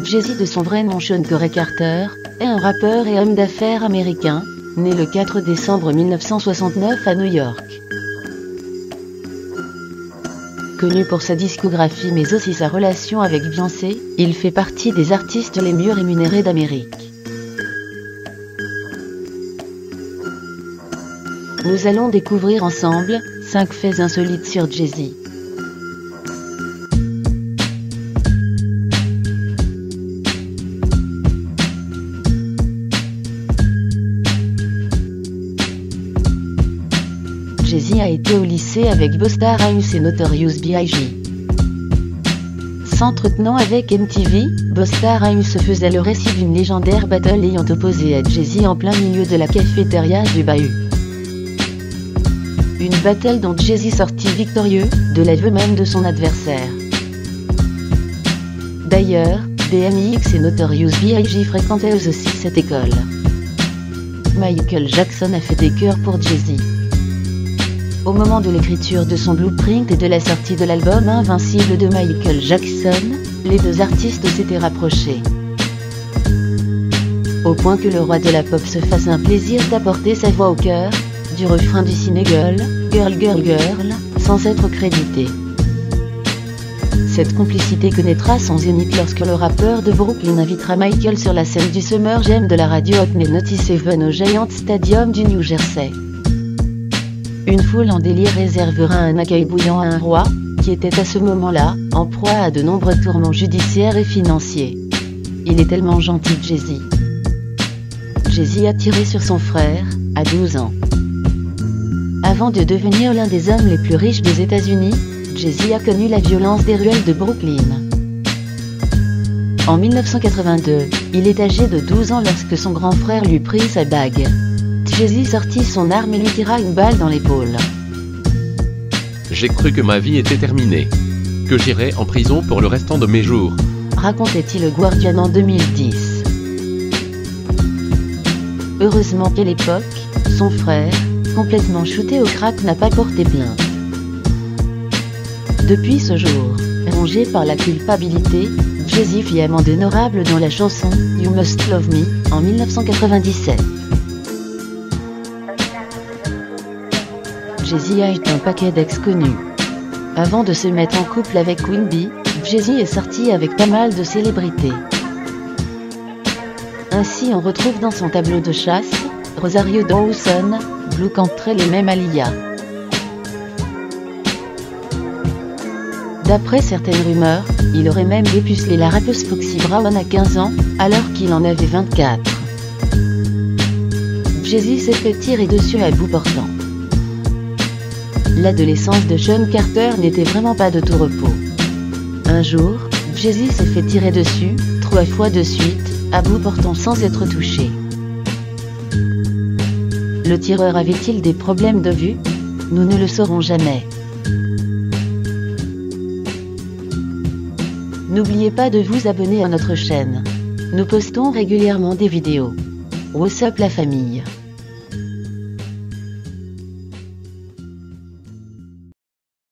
Jay-Z, de son vrai nom Sean Corey Carter, est un rappeur et homme d'affaires américain, né le 4 décembre 1969 à New York. Connu pour sa discographie mais aussi sa relation avec Beyoncé, il fait partie des artistes les mieux rémunérés d'Amérique. Nous allons découvrir ensemble 5 faits insolites sur Jay-Z. Jay-Z a été au lycée avec Busta Rhymes et Notorious B.I.G. S'entretenant avec MTV, Busta Rhymes faisait le récit d'une légendaire battle ayant opposé à Jay-Z en plein milieu de la cafétéria du bahut. Une battle dont Jay-Z sortit victorieux, de l'aveu même de son adversaire. D'ailleurs, DMX et Notorious B.I.G. fréquentaient eux aussi cette école. Michael Jackson a fait des chœurs pour Jay-Z. Au moment de l'écriture de son blueprint et de la sortie de l'album Invincible de Michael Jackson, les deux artistes s'étaient rapprochés. Au point que le roi de la pop se fasse un plaisir d'apporter sa voix au cœur du refrain du single « Girl Girl Girl » sans être crédité. Cette complicité connaîtra son zénith lorsque le rappeur de Brooklyn invitera Michael sur la scène du Summer Jam de la radio Hot 97 au Giant Stadium du New Jersey. Une foule en délire réservera un accueil bouillant à un roi, qui était à ce moment-là, en proie à de nombreux tourments judiciaires et financiers. Il est tellement gentil, Jay-Z. Jay-Z a tiré sur son frère, à 12 ans. Avant de devenir l'un des hommes les plus riches des États-Unis, Jay-Z a connu la violence des ruelles de Brooklyn. En 1982, il est âgé de 12 ans lorsque son grand frère lui prit sa bague. Jay-Z sortit son arme et lui tira une balle dans l'épaule. J'ai cru que ma vie était terminée. Que j'irais en prison pour le restant de mes jours. Racontait-il au Guardian en 2010. Heureusement qu'à l'époque, son frère, complètement shooté au crack, n'a pas porté plainte. Depuis ce jour, rongé par la culpabilité, Jay-Z fit amende honorable dans la chanson « You Must Love Me » en 1997. Jay-Z a eu un paquet d'ex connus. Avant de se mettre en couple avec Queen Bee, Jay-Z est sorti avec pas mal de célébrités. Ainsi on retrouve dans son tableau de chasse, Rosario Dawson, Blue Cantrell et même Aaliyah. D'après certaines rumeurs, il aurait même dépucelé la rappeuse Foxy Brown à 15 ans, alors qu'il en avait 24. Jay-Z s'est fait tirer dessus à bout portant. L'adolescence de Sean Carter n'était vraiment pas de tout repos. Un jour, Jay-Z s'est fait tirer dessus, 3 fois de suite, à bout portant sans être touché. Le tireur avait-il des problèmes de vue? Nous ne le saurons jamais. N'oubliez pas de vous abonner à notre chaîne. Nous postons régulièrement des vidéos. What's up la famille?